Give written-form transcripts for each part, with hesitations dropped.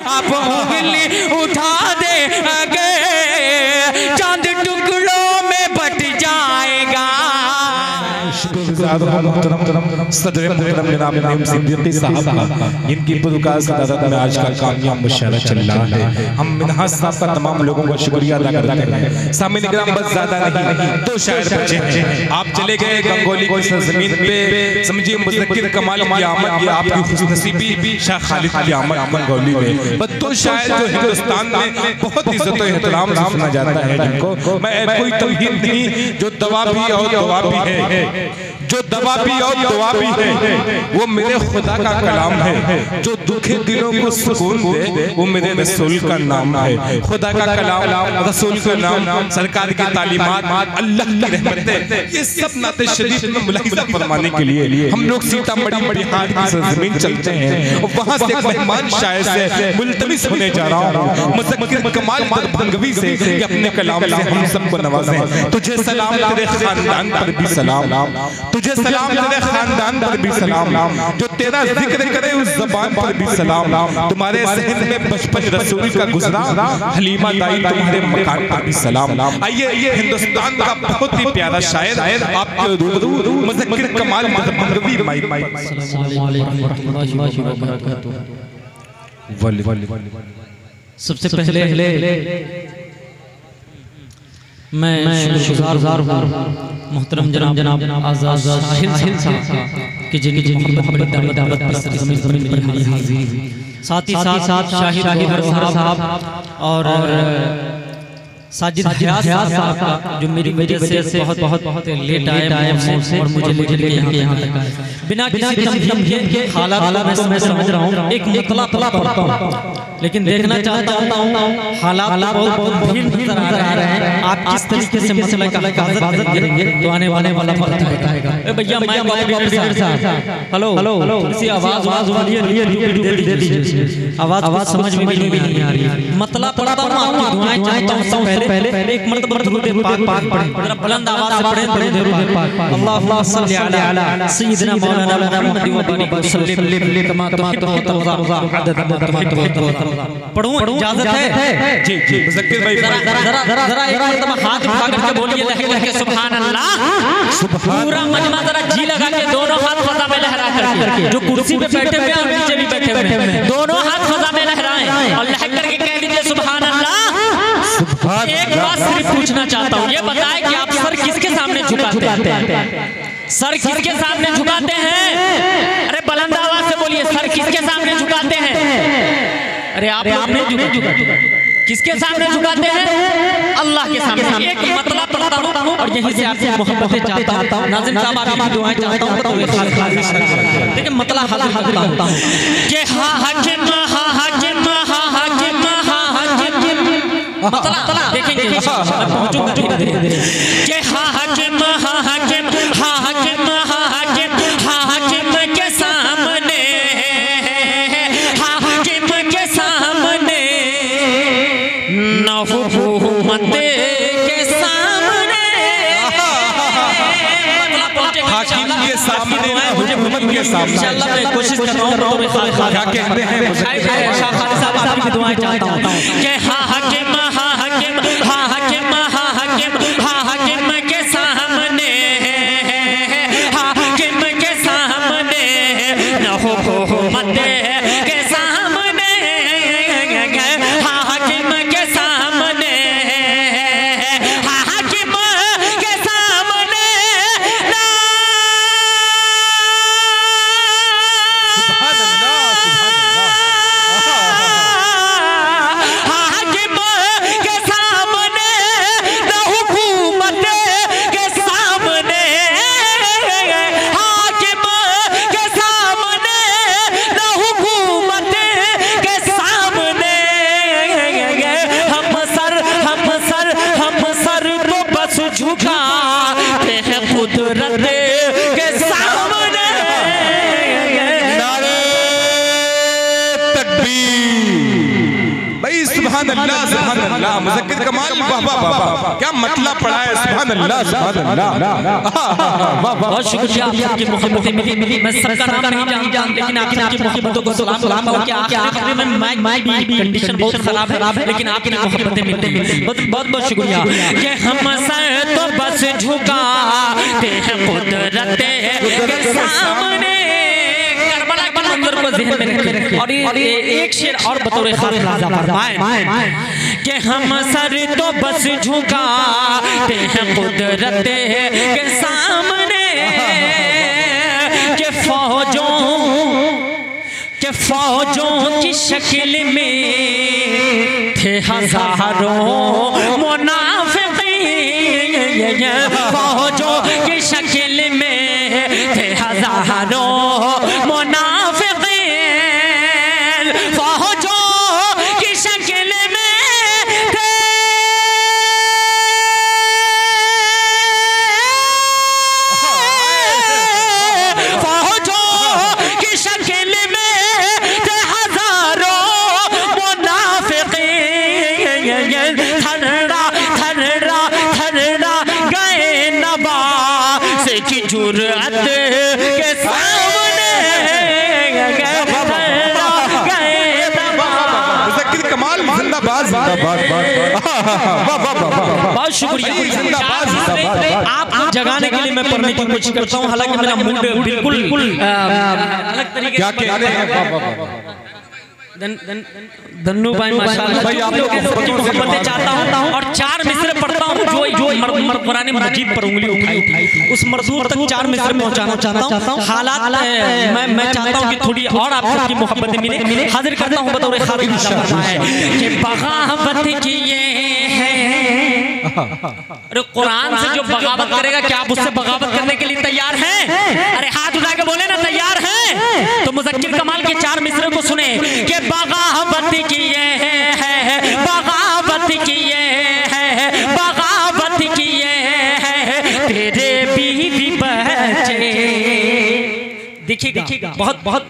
आप उंगली उठा दे अगे चांद टुकड़ों में बट जाएगा। इनकी पुरकार सदारत में आज का कामयाब मुशायरा चल रहा है। हम मिनहाज साहब का तमाम लोगों का शुक्रिया अदा करते हैं। सामने निगरान बस ज्यादा नहीं, दो शायर बचे हैं। आप चले गए गंगोली की सरजमीन पे, समझिए मुज़क्किर कमाल की आमद, ये आपकी खुशनसीबी, शाह खालिद की आमद गंगोली में। बस दो शायर जो हिंदुस्तान में बहुत इज्जत और एहतराम से सुना जाता है, जिनको मैं कोई तमहीद नहीं, जो दवा भी और दुआ भी है, जो दवा भी और दुआ भी है, वो मेरे खुदा का कलाम है। जो दुखे दिलों को सुकून दे, वो मेरे रसूल का नाम है। खुदा का कलाम, रसूल का नाम, सरकार की तालीमात, अल्लाह की रहमतें, ये सब नाते शरीफ में मुलाहिजा फरमाने के लिए हम लोग सीतामढ़ी बिहार की सरजमीन चलते हैं। और वहाँ से एक मेहमान शायर से मुल्तमिस होने जा रहा हूँ, मुज़क्किर कमाल दरभंगवी से, कि अपने कलाम से हम सबको नवाजें। तुझे सलाम तेरे खानदान पर भी सलाम, तुझे सलाम तेरे खानदान पर भी सलाम, जो तेरा जिक्र करे उस ज़बान पर भी सलाम। तुम्हारे ज़हन में बचपन रसूल का गुज़रा, हलीमा दाई तुम्हारे मकान पर भी सलाम। आइए हिंदुस्तान का बहुत ही प्यारा शायर आपके रूबरू मुज़क्किर कमाल दरभंगवी माई। सबसे पहले मैं शुक्रगुज़ार हूँ मोहतरम जनाब आज़ाद शाहिद साहब कि जिनकी मोहब्बत बड़ी दावत पर ज़मीन पर हाज़िर हुई। साथ ही साथ शाहिद साहब और साजिद हयात साहब का, जो मेरी वजह से बहुत लेट आए और मुझे लेके यहाँ तक आए बिना किसी तमहीद के। हालात तो मैं समझ रहा हूँ, एक मतला पढ़ता हूँ, लेकिन देखना चाहता हूँ हालात बहुत भीड़ नजर आ रहे हैं। आप किस तरीके से मसला का हिफाजत करेंगे तो आने वाला वक्त बताएगा। भैया हेलो थोड़ी आवाज दे दीजिए, आवाज समझ में भी नहीं आ रही। मतला पढ़ता हूँ, आपकी दुआएं चाहता हूँ। पहले एक मर्तबा दुरूद पाक पढ़ें, जरा बुलंद आवाज से पढ़ें दुरूद पाक। अल्लाहुम्मा सल्ली अला सय्यिदिना मौलाना मुहम्मद व बारिक वसल्लिम कमा तुहिब्बु व तर्ज़ा अदद मा तुहिब्बु व तर्ज़ा। पढ़ूं, इजाजत है? जी मुज़क्किर भाई जरा एक मर्तबा हाथ उठा करके बोलिए लहके सुभान अल्लाह। पूरा मजमा जरा जी लगा के दोनों हाथ फज़ा में लहरा करके, जो कुर्सी पे बैठे हुए हैं नीचे भी बैठे हुए हैं, दोनों हाथ फज़ा में लहराएं और लहक करके कह दीजिए सुभान अल्लाह। एक बात सिर्फ पूछना चाहता हूँ, ये बताएं कि आप सर किसके सामने झुकाते हैं? सर किसके सामने झुकाते हैं? अरे बुलंद आवाज से बोलिए, सर किसके सामने झुकाते हैं? अरे आप नहीं झुकाते, किसके सामने झुकाते हैं? अल्लाह के सामने। एक मतला पढ़ता हूँ और यहीं से आपकी मोहब्बतें चाहता हूँ, नाज़िम साहब आपकी दुआएं चाहता हूँ, तो लेकिन मतला हाजिर करता हूँ कि हा हाकिम हा हाकिम हा हाकिम हा हाकिम। मतला देखेंगे पहुंचूंगा धीरे-धीरे कि हा हाकिम हा हाकिम हा हाकिम हा हाकिम हा हाकिम के सामने, हा हाकिम के सामने न हुकूमत के सामने, हाकिम के सामने मुझे हुकूमत के सामने। इंशाअल्लाह मैं कोशिश कर रहा हूं, तो मैं क्या कहते हैं शाह खालिद साहब आपकी दुआएं चाहता हूं कि हा हाकिम हा हाकिम हा हाकिम हा हाकिम हा हाकिम के सामने, हा हाकिम के सामने न हुकूमत के सामने, हा हाकिम के सामने, हा हाकिम के सामने ना। सुभान अल्लाह, सुभान अल्लाह। सुभान अल्लाह सुभान अल्लाह। मुज़क्किर कमाल वाह वाह वाह, क्या मतलब पढ़ा है, सुभान अल्लाह सुभान अल्लाह। बहुत शुक्रिया आपकी मोहब्बतें मिली। मैं सबका नाम नहीं जानता, लेकिन आपकी मोहब्बतों को सलाम करता हूं कि आखिर में माइक भी कंडीशन बहुत खराब है, लेकिन आपकी मोहब्बतें मिलती। बहुत बहुत शुक्रिया कि हम सर तो बस झुकाते हैं कुदरत के सामने। करबला के मंजर को ज़हन में रखिए और ये एक शेर और बतौर खास राजा फरमाएं कि हम सर तो बस झुकाते हैं कुदरत के सामने के फौजों की शक्ल में थे हजारों मुनाफिकीन, फौजों की शक्ल में थे हजारों मुनाफिकीन, फौजों की शक्ल में थे फौजों की शक्ल में थे हजारों मुनाफिकीन। थर्रा थर्रा थर्रा गए नबा से की जुर्अत के सामने, मुज़क्किर कमाल जिंदाबाद जिंदाबाद। बहुत शुक्रिया आपको जगाने के लिए मैं पढ़ने की कोशिश करता हूँ, हालांकि मेरा मूड बिल्कुल अलग तरीके से धन्नू भाई माशाल्लाह भाई आप लोगों की मोहब्बतें चाहता हूं और 4 मिसरे पढ़ता हूं जो कुरान मजीद पर उंगली उठाई थी उस मरसूर तक 4 मिसरे पहुंचाना चाहता हूं। हालात मैं चाहता हूं कि थोड़ी और आप सबकी मोहब्बतें मिले। हाजिर करता हूं बतौर खातिर है कि बगावत की ये है। अरे कुरान से जो बगावत करेगा क्या आप उससे बगावत करने के लिए तैयार हैं? अरे हाथ उठा के बोले ना तैयार हैं। तो मुज़क्किर कमाल के 4 मिसरे को सुने कि बगावत की ये है, बगावत की ये है, बगावत की ये है, तेरे बीवी बच्चे। देखिएगा बहुत बहुत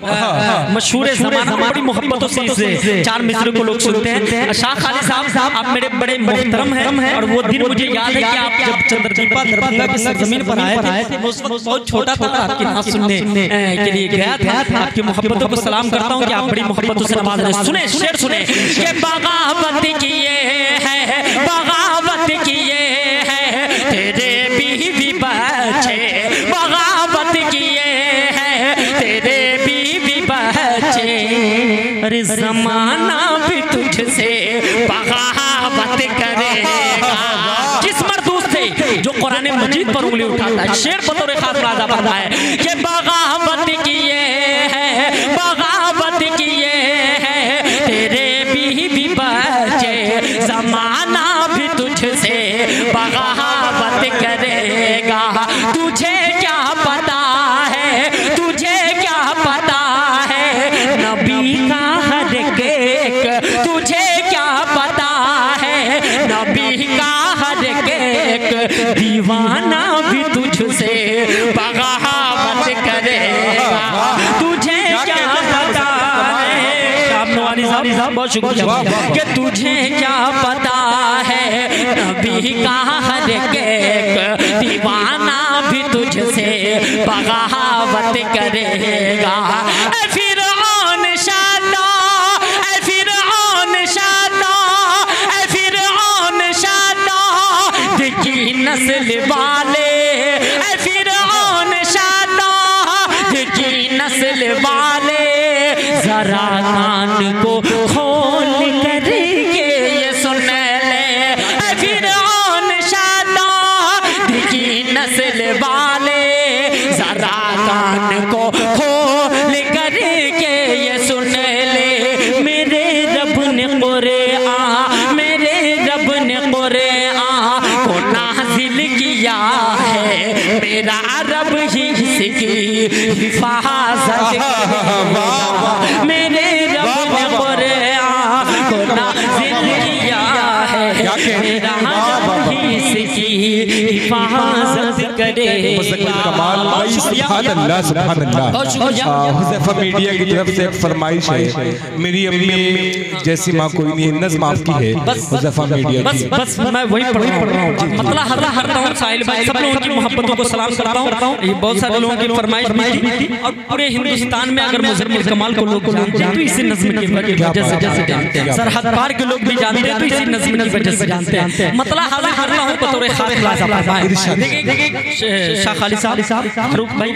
मशहूर ज़माना, बड़ी मोहब्बतों से इस 4 मिसरे को लोग सुनते हैं। शाह खाली साहब आप मेरे बड़े मोहतरम हैं और वो दिन मुझे याद है कि आप जब चंद्रदीपा दरभंगा की सरजमीन पर आए थे, उस वक्त बहुत छोटा था, आपकी नात सुनने के लिए गया था। आपकी मोहब्बतों को सलाम करता हूँ कि आप बड़ी मोहब्बतों से नवाज रहे। सुने शेर सुने कि बगावत की ये है, बगावत की ये है, तेरे बीवी बच्चे, बगावत की ये है, तेरे बीवी बच्चे। अरे ज़माना भी तुझसे बगावत करेगा। किस मरदूस से जो कुरान मजीद पर उंगली उठाता है। शेर बतौर खास राजा बनता है कि बगावत की ये है, बगावत की ये है, तेरे बीवी बच्चे। ज़माना भी तुझसे बगावत करेगा। तुझे क्या पता है, तुझे क्या पता है नबी का हर एक, तुझे क्या पता है नबी का हर एक दीवाना भी तुझसे बगावत करेगा। तुझे क्या पता है, शामनवानी साहब बहुत शुक्रिया कि तुझे क्या पता है नबी का हर एक दीवाना भी तुझसे बगावत करेगा। फिरौन शादा, फिरौन शादा, फिरौन शादा की नस्ल वाले, फिरौन शादा की नस्ल वाले, जरा कान को खोल कर ये सुन ले। फिरौन शादा की नस्ल वाले, जरा कान को खोल कर करे। कमाल भाई, सुभान अल्लाह सुभान अल्लाह। हुज़ैफा मीडिया की तरफ से एक फरमाइश है, मेरी अम्मी जैसी माँ कोई नहीं, नज़्म आपकी है हुज़ैफा मीडिया की। बस मैं वही पढ़ रहा हूँ, मतलब हरता हूँ साहिल भाई, सब लोगों की मोहब्बतों को सलाम करता हूँ। ये बहुत सारे लोगों की फरमाइश भी थी और पूरे हिंदुस्तान में अगर मुज़म्मिल कमाल को लोग जानते हैं तो इसी नज़्म की वजह से जानते हैं, सरहद पार के लोग भी जानते हैं तो इसी नज़्म की वजह से जानते हैं। मतलब हरता हूँ बतौर खास खलासा फरमाए। देखिए शाह खालिद साहब, फारूक भाई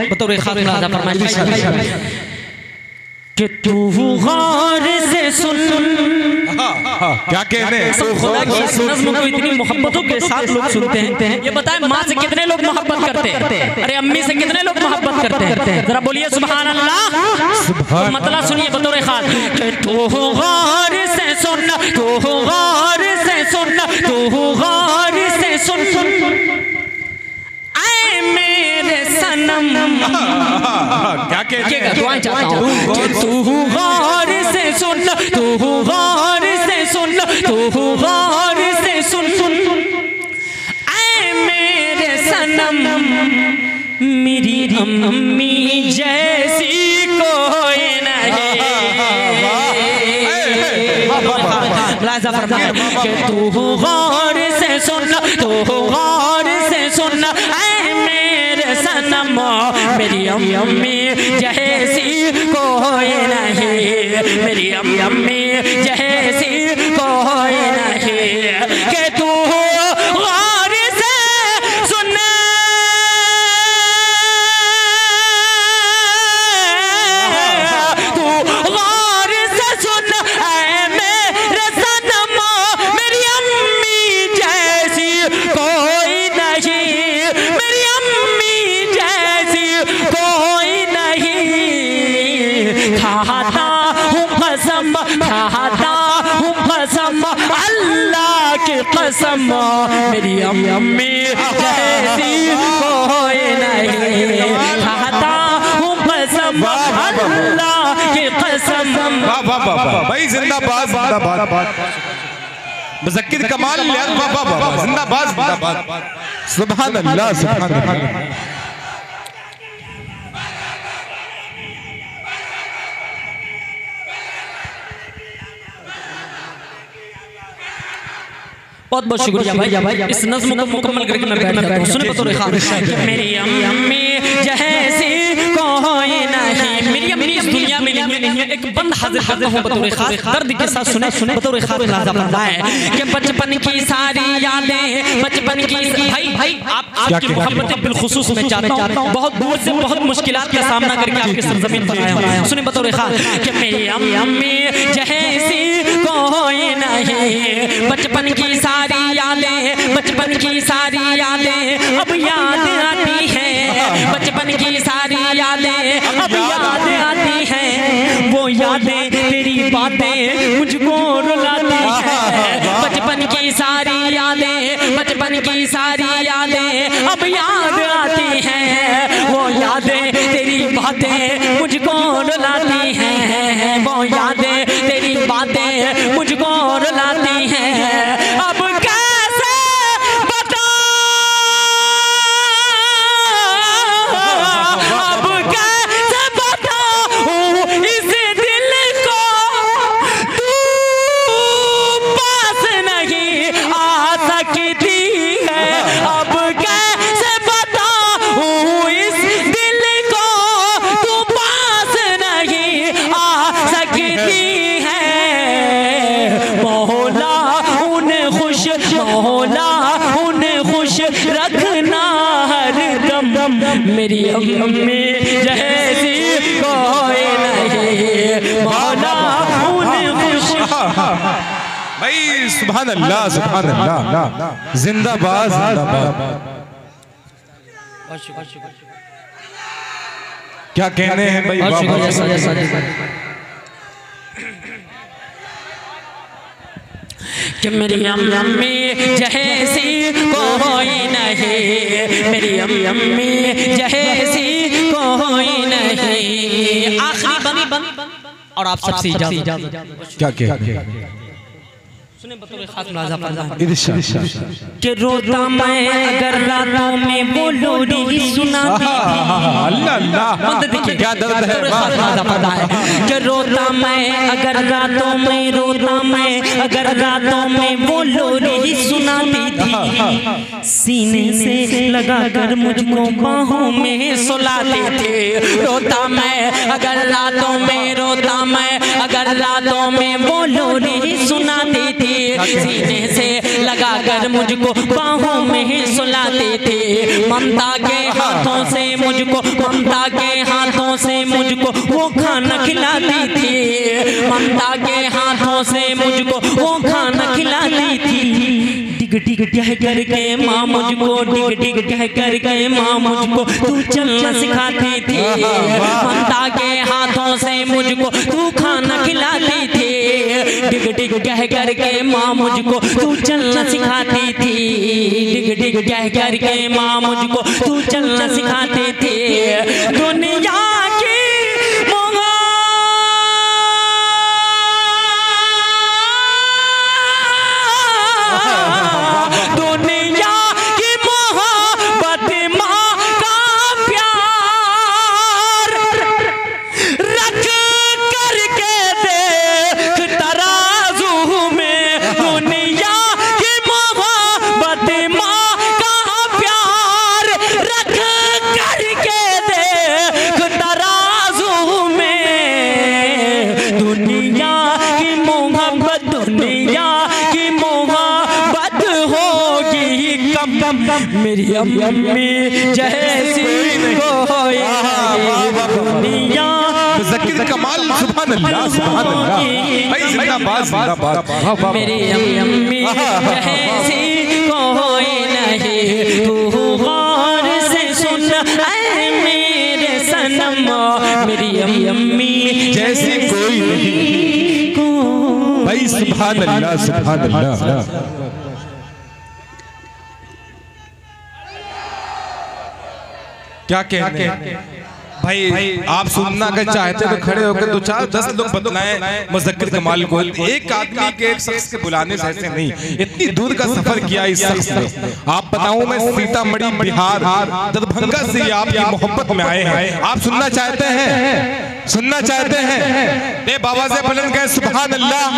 बतौर खास खलासा फरमाए कि तू गौर से सुन। क्या कहने खुदा की नज़्म को इतनी मोहब्बतों के साथ लोग सुनते हैं। ये बताएं माँ से कितने लोग मोहब्बत करते हैं, अरे अम्मी से कितने लोग मोहब्बत करते हैं, जरा बोलिए सुभान अल्लाह। मतलब सुनिए बतौर खास कि तू गौर से सुन, तू गौर से सुन, तू गौर से सुन ऐ मेरे सनम। क्या कहने दुआएं चाहता हूँ कि तू गौर से सुन, तू गौर से सुन, तू गौर से सुन ऐ मेरे सनम, मेरी अम्मी जैसी कोई नहीं। कि तू गौर से सुन, तू गौर से सुन ऐ मेरे सनम, मेरी अम्मी जैसी कोई नहीं, मेरी अम्मी जैसी कोई नहीं। कि तू गौर से सुन, तू गौर से सुन ऐ मेरे सनम, मेरी अम्मी जैसी कोई नहीं, मेरी अम्मी जैसी कोई नहीं। खाता हूँ कसम, खाता हूँ कसम अल्लाह की कसम, मेरी अम्मी जैसी कोई नहीं। खाता हूँ कसम अल्लाह की कसम। वाह वाह वाह भाई, जिंदाबाद जिंदाबाद। मुज़क्किर कमाल, वाह वाह वाह, जिंदाबाद जिंदाबाद, सुभान अल्लाह सुभान अल्लाह। बहुत बहुत शुक्रिया भाई। इस नज़्म को मुकम्मल करके मैं बैठ जाता हूँ। सुने बतौर खास, मेरी अम्मी जैसी कोई नहीं, मेरी अम्मी इस दुनिया में नहीं है। एक बंद हाजिर करता हूँ बतौर खास, दर्द के साथ सुने बतौर खास लाजा फरमाए कि बचपन की सारी यादें, बचपन की भाई आपकी मोहब्बतें बिलखुसूस मैं चाहता हूँ। बहुत दूर से बहुत मुश्किलात का सामना करके आपकी सरजमीन पर आया हूँ। सुने बतौर खास कि मेरी अम्मी जैसी कोई नहीं, बचपन की सारी यादें, बचपन की सारी यादें अब याद आती हैं, बचपन की सारी यादें अब याद आती हैं। वो यादें तेरी बातें मुझको रुलाती हैं, बचपन की सारी यादें, बचपन की सारी यादें अब याद आती हैं। वो यादें तेरी बातें मुझको रुलाती हैं, वो यादें तेरी बातें मुझको रुलाती हैं। अब कैसे अब कैसे बताऊं इस दिल को, तू पास नहीं आ सकती है। अब कैसे बताऊं इस दिल को, तू पास नहीं आ सकती है। मौला उन्हें खुश, मौला उन्हें खुश रखना हर दम, मेरी अम्मी जैसी कोई नहीं। मौला उन्हें खुश। भाई सुभान अल्लाह सुभान अल्लाह, जिंदाबाद जिंदाबाद। क्या कहने हैं भाई, कि मेरी अम्मी जैसी कोई नहीं, मेरी अम्मी जैसी कोई नहीं। आखिरी बंद और आप सबसे इजाजत। क्या कहने हैं? सुने बतौर खास मुलाजा फरमाएं कि रोता मैं अगर रातों में वो लोरी सुनाती थी। अल्लाह अल्लाह क्या दर्द है। कि रोता मैं अगर रातों में, रोता मैं अगर रातों में वो लोरी सुनाती थी। सीने से लगाकर मुझको बाहों में सुलाते थे। रोता मैं अगर रातों में, रोता मैं अगर रातों में वो लोरी सुनाती थी। सीने से लगाकर मुझको बाहों में सुलाते थे। ममता के हाथों से मुझको, ममता के हाथों से मुझको वो खाना खिलाती थी। ममता के हाथों से मुझको वो खाना खिलाती थी। डिग डिग कह करके माँ मुझको, डिग डिग कह करके माँ मुझको तू चलना सिखाती थी। ममता के हाथों से मुझको तू खाना खिलाती थी। डिग डिग कह करके माँ मुझको तू चलना सिखाती थी। डिग डिग कह करके माँ मुझको तू चलना सिखाती थी। दुनिया की दुनिया की मोहब्बत माँ का प्यार रख करके देख तराजू में। दुनिया की मोहब्बत माँ का प्यार रख करके देख तराजू में। दुनिया की मोहब्बत, दुनिया की मोहब्बत होगी कम मेरी अम्मी जैसी कोई दुनिया। ज़कीर कमाल सुभान अल्लाह सुभान अल्लाह भाई जिंदाबाद जिंदाबाद। मेरी अम्मी जैसी कोई नहीं। तू गौर से सुन ऐ मेरे सनम, मेरी अम्मी जैसी कोई नहीं भाई सुभान अल्लाह सुभान अल्लाह। क्या कहने भाई आप सुनना अगर चाहते तो खड़े होकर दो चार 10 लोग बतलाएं मुज़क्किर कमाल को। एक आदमी के, एक शख्स के बुलाने से ऐसे नहीं, इतनी दूर का सफर किया इस शख्स ने। आप बताऊं मैं सीतामढ़ी बिहार दरभंगा से आपकी मोहब्बत में आए हैं। आप सुनना चाहते हैं, सुनना चाहते हैं? ए बाबा से बुलंद कहें सुभान अल्लाह।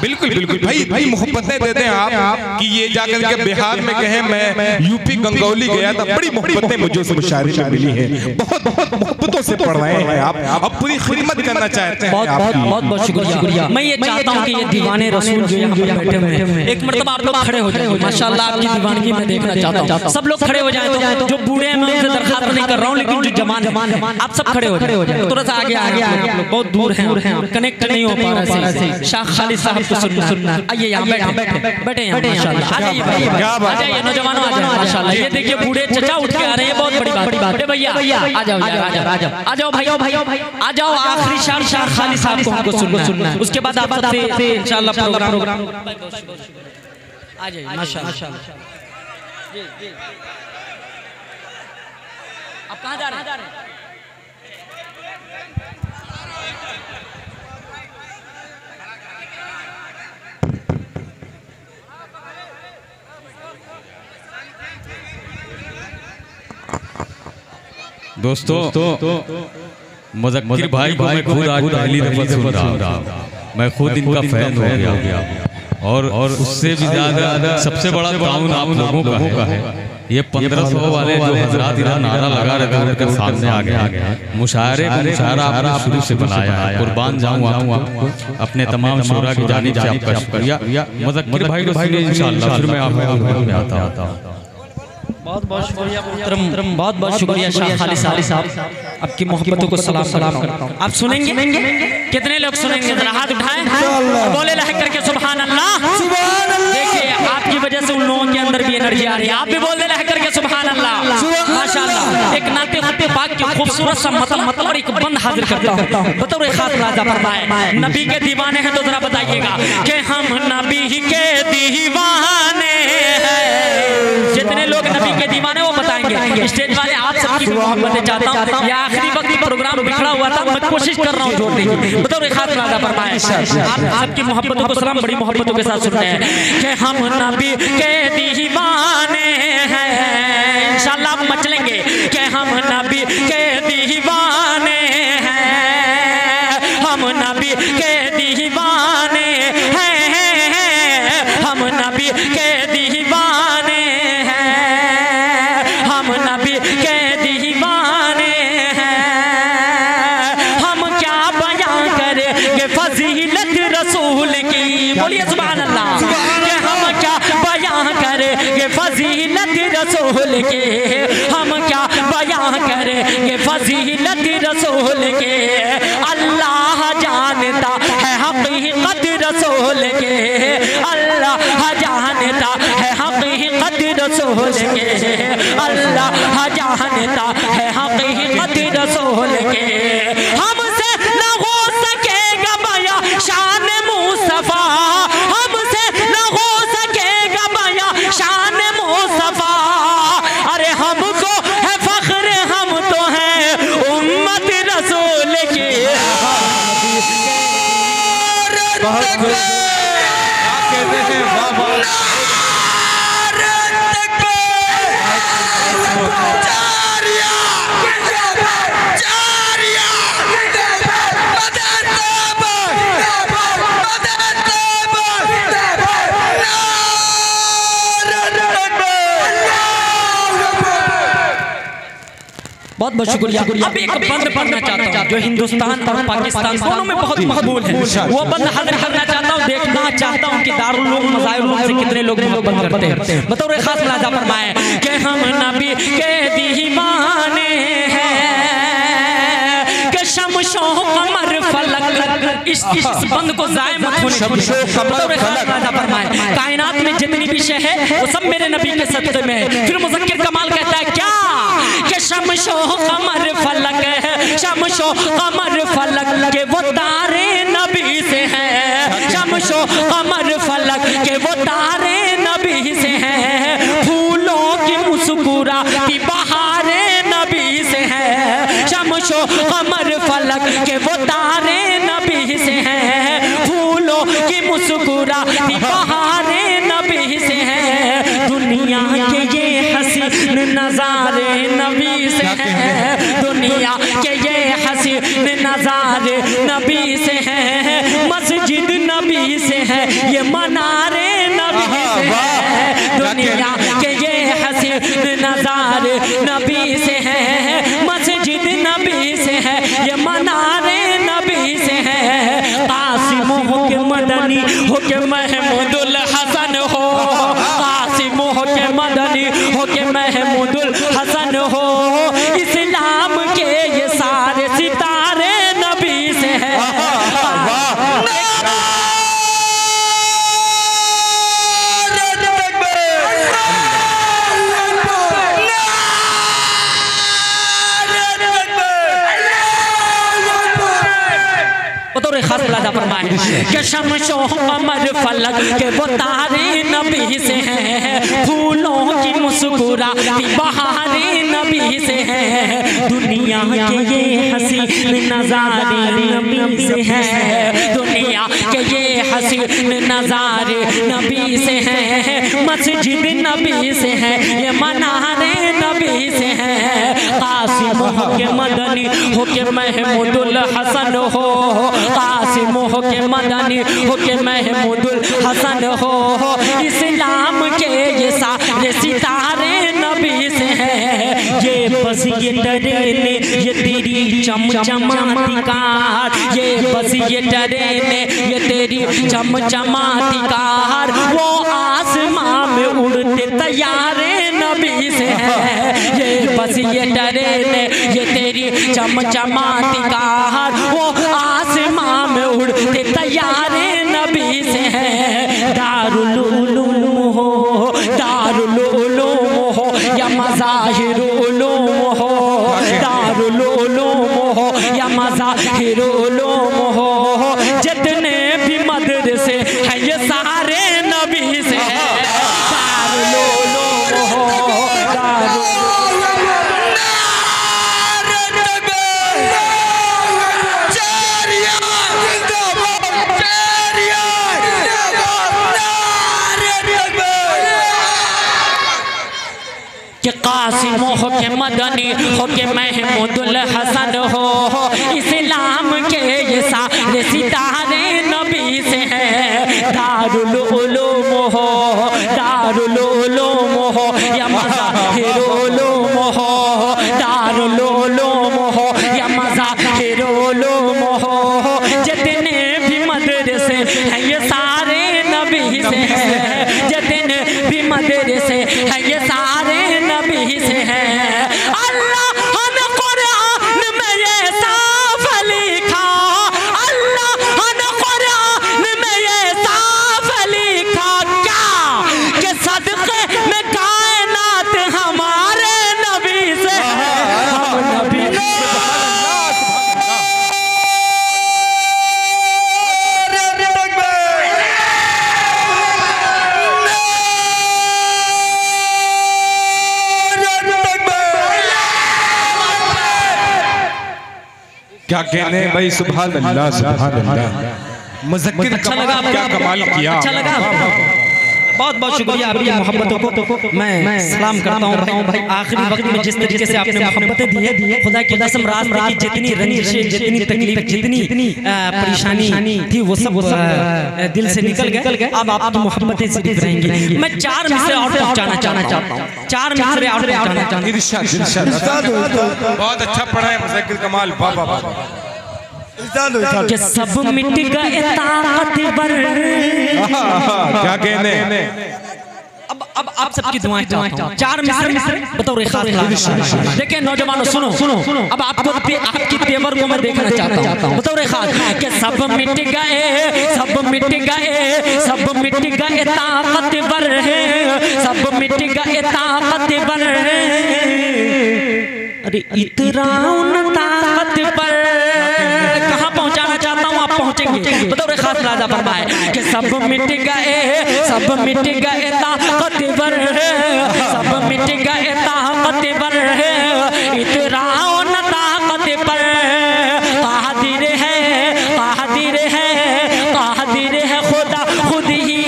बिल्कुल बिल्कुल भाई भाई मोहब्बतें दे दें आप कि ये जाकर के बिहार में कहें मैं यूपी गंगौली गया था। बड़ी मोहब्बतें मुझे उस मुशायरे में मिली हैं। बहुत बहुत मोहब्बतों से पढ़ रहे हैं आप। अब पूरी खिदमत करना चाहते हैं। बहुत बहुत बहुत बहुत शुक्रिया। मैं ये चाहता हूँ कि ये दीवाने रसूल जो यहाँ पे बैठे हुए हैं, एक मर्तबा आप लोग खड़े हो जाए। माशाल्लाह आपकी दीवानगी मैं देखना चाहता हूँ। सब लोग खड़े हो जाए। तो जो बूढ़े हैं मैं उनसे दरखास्त नहीं कर रहा हूँ, लेकिन जो जवान आप सब खड़े हो जाए। थोड़ा सा आगे आगे आप लोग बहुत दूर हैं, कनेक्ट नहीं हो पा रहे। शाह खालिद साहब को सुनना। आइए यहाँ बैठे बैठे यहाँ माशाल्लाह। आ जाइए नौजवानों, आ जाओ माशाल्लाह। ये देखिए बूढ़े चचा उठ के आ रहे हैं, बहुत बड़ी बात। बड़े भैया आ जाओ आ जाओ भाई आ जाओ। आखिरी शान शाह खालिद साहब को हमको सुनना है। उसके बाद आप सबसे इंशाल्लाह प्रोग्राम आ जाइए माशाल्लाह। आप कहाँ जा रहे हैं? दोस्तों मुज़क्किर भाई को मैं खुद आज पहली दफा सुन रहा हूँ। मैं खुद इनका फैन हो गया और उससे भी ज्यादा सबसे बड़ा ताउन आप लोगों का है। ये 1500 वाले जो हजरात इधर नारा लगा रहे थे उनके सामने आ गया। मुशायरे को मुशायरा आपने शुरू से बनाया है। कुर्बान जाऊँ आपको अपने तमाम शोरा की जानिब से आपका शुक्रिया। मुज़क्किर भाई को इंशाअल्लाह फिर मैं आपको आता हूँ। बहुत बहुत शुक्रिया मोहतरम, बहुत बहुत शुक्रिया शाह खालिद साहब। आपकी मोहब्बतों को सलाम करता हूँ। आप सुनेंगे? कितने लोग सुनेंगे? जरा हाथ उठाएं और बोले लहक करके सुभान अल्लाह। देखिए आपकी वजह से उन लोगों के अंदर भी एनर्जी आ रही है। आप भी बोल दे लहक करके सुभान अल्लाह माशाल्लाह। एक नाते पाक की खूबसूरत सा मतलब और एक बंद हाजिर करता हूँ। बतौर खास राजा फरमाए नबी के दीवाने हैं तो जरा बताइएगा कि हम नबी के दीवाने हैं। जितने लोग नबी के दीवाने वो बताएंगे। स्टेज वाले आप सबकी मोहब्बतें चाहता हूँ। ये आखिरी वक्त प्रोग्राम बिखरा हुआ हुआ था, मैं कोशिश कर रहा हूँ जोड़ने की। बताओ एक खास वादा फरमाए। आप सबकी मोहब्बतों को सलाम बड़ी मोहब्बतों के साथ सुनते हैं कि हम नबी के दीवाने हैं। इंशाल्लाह आप मचलेंगे कि हम नबी के दीवाने हैं, हम नबी के दीवाने हैं, हम नबी के दीवाने हैं, हम नबी के दीवाने हैं। हम क्या बयां करेंगे फजीलत रसूल की, बोलिए सुभान अल्लाह। कि हम क्या बयां करेंगे फजीलत रसूल के, हम क्या बयां करेंगे फजीलत रसूल के। अल्लाह जानता है हकीकत रसूल के, अल्लाह जानता है हकीकत रसूल के, अल्लाह जानता है हकीकत रसूल के। हमसे न हो सकेगा बया शान मुस्तफा, हमसे न हो सकेगा बया शान मुस्तफा। अरे हमको है फख्र, हम तो हैं उम्मत रसूल की। बहुत बहुत शुक्रिया। अब एक बंद पढ़ना चाहता हूँ जो हिंदुस्तान और पाकिस्तान दोनों में बहुत मकबूल है, वो बंद हाजिर करना चाहता हूँ। देखना चाहता हूँ कि दारुल उलूम मज़ाहिरुल उलूम से कितने लोग मोहब्बत करते हैं। बताओ एक खास लाजा फरमाए कि हम नबी के दीवाने हैं, कि शमशो कमर फलक। इस बंद को जाए मत होने दीजिए। बताओ एक खास लाजा फरमाए, कायनात में जितनी भी शय है वो सब मेरे नबी के सदक़े में है। फिर मुज़क्किर कमाल कहता है क्या कि शमशो कमर फलक है, शमशो कमर फलक के वो तारे नबी से हैं, शमशो कमर फलक के वो तारे नबी से हैं। फूलों की मुस्कुराती बहारे नबी से हैं, शमशो कमर फलक के वो तारे नबी से हैं। फूलों की मुस्कुराती बहारे नबी से हैं। दुनिया के ये हसीन नजारे नबी से हैं, दुनिया के ये हसीन नजारे नबी से हैं। मस्जिद नबी से है, ये मनारे नबी से है। दुनिया के ये हसीन नजारे नबी से है, मस्जिद नबी से है, ये मनारे नबी से है। कासिम हो के मदनी हो के महमूदुल हसन हो, कासिम हो के मदनी हो के महमूदुल हसन हो। इस्लाम के ये सारे सितारे नबी से है। खास लाजा फरमाए कि शमशो कमर फलक के वो तारे नबी से हैं। फूलों की मुस्कुराती बहारे नबी से हैं। दुनिया के ये हसीन नजारे नबी से हैं, दुनिया के ये हसीन नजारे नबी से हैं। मस्जिद नबी से है, ये मनारे नबी से हैं। कासिम हो के मदनी हो के महमूदुल हसन हो, कासिम हो के मदनी हो के महमूदुल हसन हो। इस्लाम के ये सारे सितारे नबी से हैं। ये बस ये टरेने ये तेरी चमचमाती कार, ये बस ये टरेने ये तेरी चमचमाती कार। वो आसमां में उड़ते तैयारे नबी से हैं। ये बस ये टरेने ये तेरी चमचमाती कार, वो आसमां में उड़ते तैयारे नबी से हैं। दारुल उलूम हो, दारुल उलूम हो या मज़ाहिरुल उलूम हो, दारुल उलूम हो या मज़ाहिरुल उलूम हो। जितने भी मदरसे हैं ये सारे नबी से हैं। दारुल उलूम हो, दारुल कासिम हो के मदनी हो के महमूदुल हसन हो, इस्लाम के ये सारे सितारे नबी से हैं। दारुल उलूम हो, दारुल उलूम हो या मज़ाहिरुल उलूम हो, दारुल उलूम हो या मज़ाहिरुल उलूम हो, जितने भी मदरसे हैं ये सारे नबी से हैं, जितने भी मदरसे हैं ये सारे नबी से हैं। अल्लाह ने कुरान में ये साफ लिखा, अल्लाह ने कुरान में ये साफ लिखा क्या कि सदक़े में कायनात हमारे नबी से है। हम नबी क्या कहने भाई, सुभान अल्लाह सुभान अल्लाह। मुज़क्किर अच्छा लगा, क्या कमाल किया। अच्छा लगा, बहुत बहुत शुक्रिया आपकी मोहब्बतों को मैं सलाम करता हूँ भाई। आखिरी वक्त में जिस तरीके से आपने मोहब्बतें दी है, खुदा की कसम रास्ते की जितनी रंजिशें, जितनी तकलीफ, जितनी परेशानी थी वो सब दिल से निकल गए। अब आपकी मोहब्बतें सिर्फ रहेंगी। मैं 4 मिसरे और पहुंचाना चाहता हूँ, 4 मिसरे और पहुंचाना चाहता हूँ। इरशाद बहुत अच्छा पढ़ा है मुज़क्किर कमाल, वाह वाह वाह। कि सब मिट गए ताकतवर। क्या कहने, अब आप सबकी दुआएं चाहता हूं। 4 मिसरे बतौर खास। देखिए नौजवानों, सुनो अब आपको आपकी तेवर को मैं देखना चाहता हूं बतौर खास। कि सब मिट गए, सब मिट गए, सब मिट गए ताकतवर है, सब मिट गए ताकतवर है। अरे इतराओ न ताकत पर, कहाँ पहुँचाना चाहता हूँ आप पहुँचेंगे बतौर खास। राजा फरमाए कि सब मिट गए, सब मिट गए ताकतवर है, सब मिट गए ताकतवर है। इतराओ न ताकत पर, कादिर है, कादिर है, कादिर है खुदा खुद ही,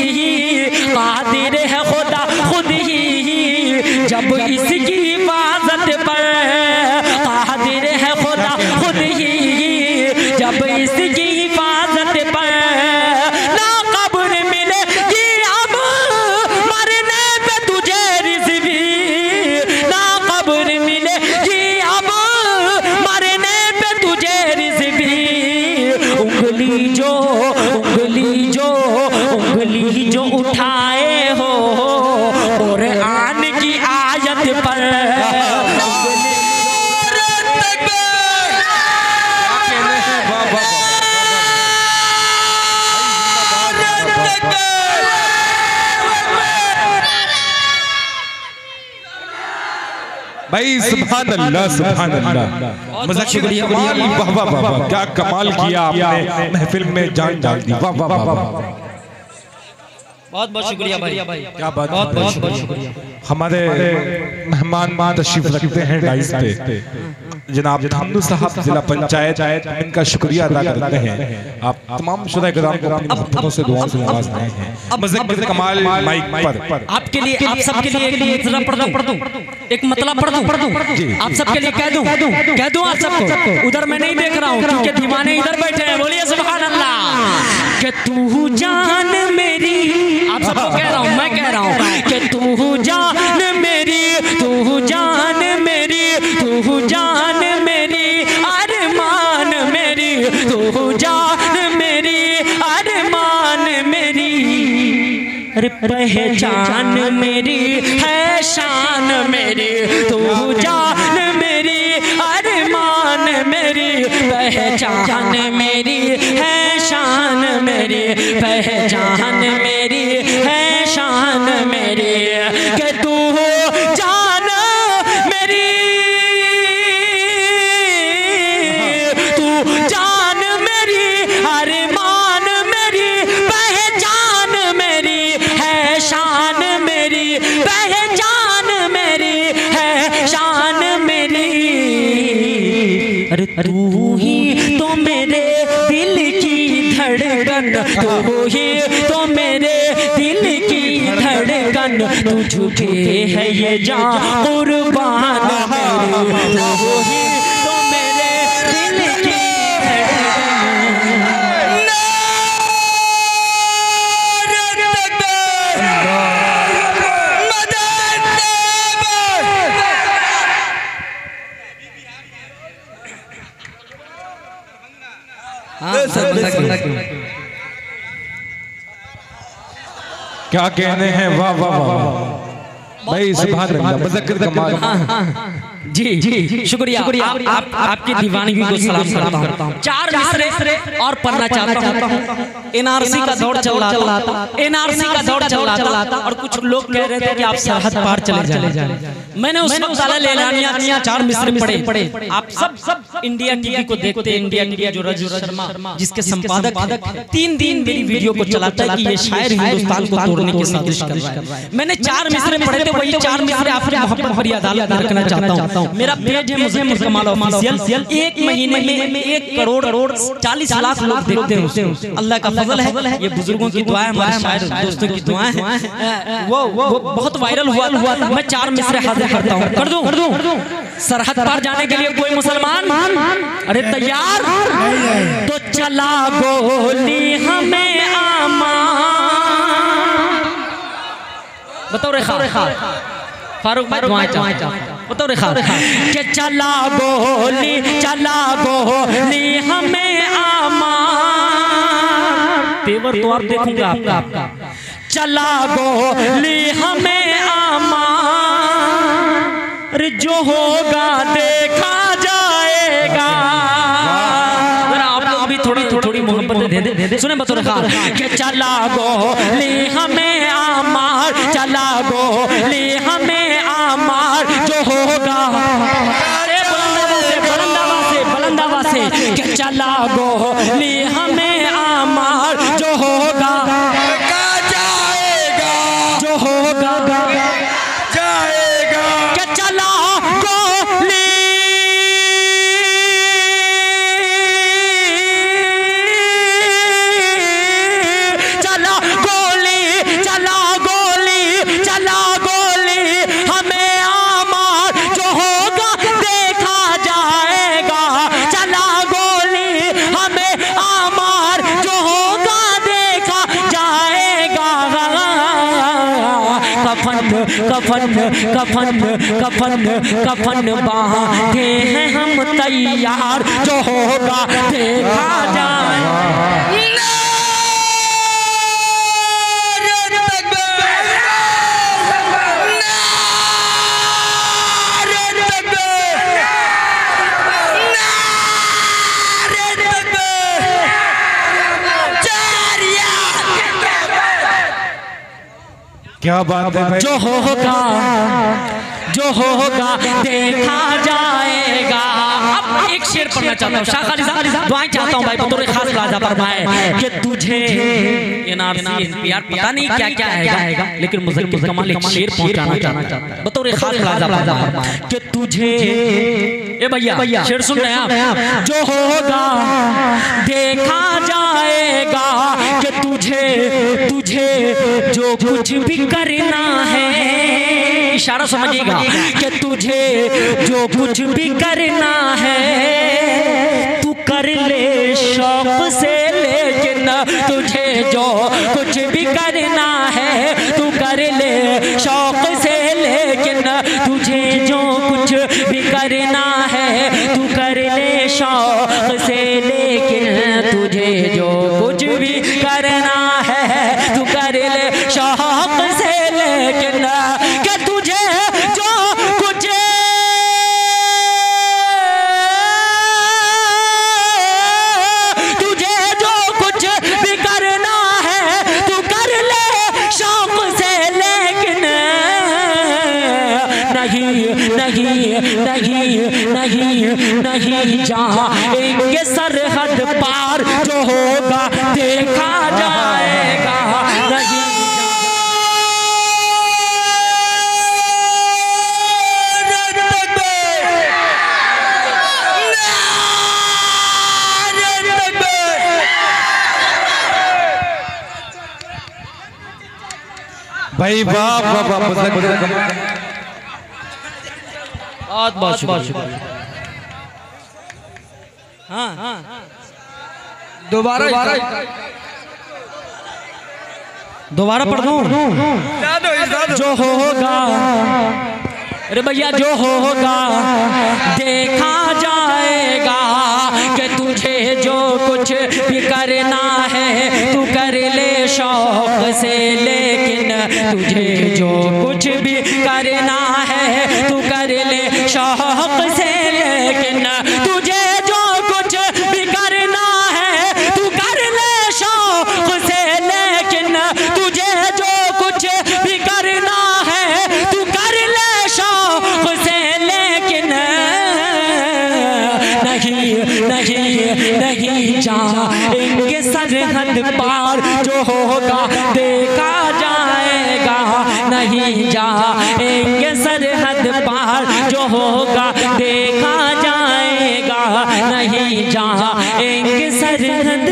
कादिर है खुदा खुद ही। जब इसकी हिफाजत पर, कादिर है खुदा खुद ही। जब इसकी हिफाजत पर ना कब्र मिलेगी अब मरने पे तुझे रिज़्वी, ना कब्र मिलेगी अब मरने पे तुझे रिज़्वी। उंगली जो, उंगली जो, उंगली जो उठाए हो कुरान की आयत पर। भाई सुभान अल्लाह सुभान अल्लाह। मुज़क्किर कमाल, वाह वाह वाह, क्या कमाल किया आपने, महफिल में जान डाल दी, वाह वाह वाह। बहुत बहुत शुक्रिया भाई, क्या बात, बहुत बहुत बहुत शुक्रिया। हमारे मेहमान तशरीफ रखते हैं डाइस पे, जनाब थामनू साहब जिला पंचायत, इनका शुक्रिया अदा करते हैं। आप तमाम शुदा-ए-किराम को अपनी मोहब्बतों से दुआओं से नवाज रहे हैं। मुज़क्किर कमाल माइक पर आपके लिए, आप सबके लिए एक जरा पढ़ दूं, एक मतलब पढ़ दूं आप सबके लिए, कह दूं आप सबको। उधर मैं नहीं देख रहा हूँ क्योंकि दीवाने इधर बैठे हैं। बोलिए सुभान अल्लाह। कि तू जान मेरी, आप सबको कह रहा हूँ, मैं कह रहा हूँ कि तू जान मेरी, तू जान मेरी, तू जान मेरी, अरमान मेरी, तू जान मेरी, अरमान मेरी। अरे पहचान मेरी है शान मेरी, तू जान मेरी, अरमान मेरी। पहचान मेरी है शान मेरी, पहचान मेरी है शान मेरी। कि तू जान मेरी, तू जान मेरी, अरमान मेरी। पहचान मेरी है शान मेरी, पहचान मेरी है शान मेरी। अरे तू ही तो मेरे दिल की धड़कन, तू ही तो मेरे दिल की धड़कन तू झुके है ये जान कुर्बान मेरे तू ही तो मेरे दिल की क्या कहने हैं, वाह वाह वाह भाई, सुभान अल्लाह, मुज़क्किर कमाल। जी जी शुक्रिया, आपकी दीवानगी को सलाम करता हूँ। चार मिसरे और पढ़ना चाहता हूँ। एनआरसी का दौर चल रहा था, एनआरसी का दौर चल रहा था और कुछ लोग कह रहे थे कि आप सरहद पार चले जाए। मैंने उस वक्त एलानिया चार मिसरे पढ़े। आप सब इंडिया टीवी को देखते हैं, इंडिया टीवी जो रजू शर्मा जिसके संपादक 3 दिन मेरी वीडियो को चलाता है कि ये शायर हिंदुस्तान को तोड़ने की साजिश कर रहा है। मैंने 4 मिसरे पढ़े थे, वही 4 मिसरे आपके मोहब्बत भरी अदालत में रखना चाहता हूँ। मेरा पेज है मुज़क्किर कमाल ऑफिशियल, 1 महीने में 1 करोड़ 40 लाख लोग देखते हैं। अल्लाह का फजल है, ये बुजुर्गों की दुआ है, हमारे शायर दोस्तों की दुआएं हैं। वो बहुत वायरल हुआ था। मैं 4 मिसरे हाजिर करता हूँ, कर दूं। सरहद पार जाने के लिए कोई मुसलमान अरे तैयार तो चला गोली हमें आमा। बताओ रे फारूक भाई बताओ रे कि चला गोली हमें आमा। तेवर तो आप देखूंगा आपका। चला गोली हमें आमा, जो होगा देखा जाएगा। आप लोग भी थोड़ी मोहब्बत दे दे। सुने बतो रखा कि चला गोली हमें आमार, चला गोली हमें आमार, जो होगा बुलंदावा से कि चला गोली हमें आमार, जो होगा जाएगा, जो होगा जाएगा। कि चला गोली हमें आमार, जो होगा देखा जाएगा। चला गोली हमें आमार, जो होगा देखा जाएगा। कफन बांधे हैं हम तैयार, जो होगा देखा जाएगा। क्या बात है भाई, जो होगा देखा जाएगा। अब एक शेर पढ़ना चाहता हूँ, शाह खाली साहब दुआएं चाहता हूँ भाई, बतौर खास राजा फरमाए कि तुझे एनआरसी एनपीआर पता नहीं क्या आएगा, लेकिन मुज़क्किर कमाल एक शेर पहुंचाना चाहता है बतौर खास राजा फरमाए कि तुझे ए भैया शेर सुन रहे हैं आप, जो होगा देखा जाएगा। कि तुझे जो कुछ भी करना है, इशारा समझिएगा, कि तुझे जो कुछ भी करना है तू कर ले शौक से, लेकिन तुझे जो कुछ भी करना है तू कर ले शौक से, लेकिन तुझे जो कुछ भी करना है तू कर ले शौक से, लेकिन तुझे जो कुछ भी करना है तू कर ले शौक से, लेकिन कि तुझे जो कुछ भी करना है तू कर ले शौक से, लेकिन नहीं जाएंगे सरहद पार, जो होगा देखा जाएगा। नहीं भाई वाह वाह वाह, बहुत शुक्रिया। हाँ दोबारा पढ़ दूं? जो होगा, अरे भैया, जो होगा देखा जाएगा, कि तुझे जो कुछ भी करना है तू कर ले शौक से, लेकिन तुझे जो कुछ भी करना है तू कर ले शौक से, लेकिन तुझे जो कुछ भी करना है तू कर ले शौक से, लेकिन तुझे जो कुछ भी करना है तू कर ले शौक से, लेकिन नहीं जाएंगे सरहद पार, जो होगा देखा जाएगा, नहीं जाएंगे सरहद पार, जो होगा देखा जाएगा, नहीं जाएंगे सरहद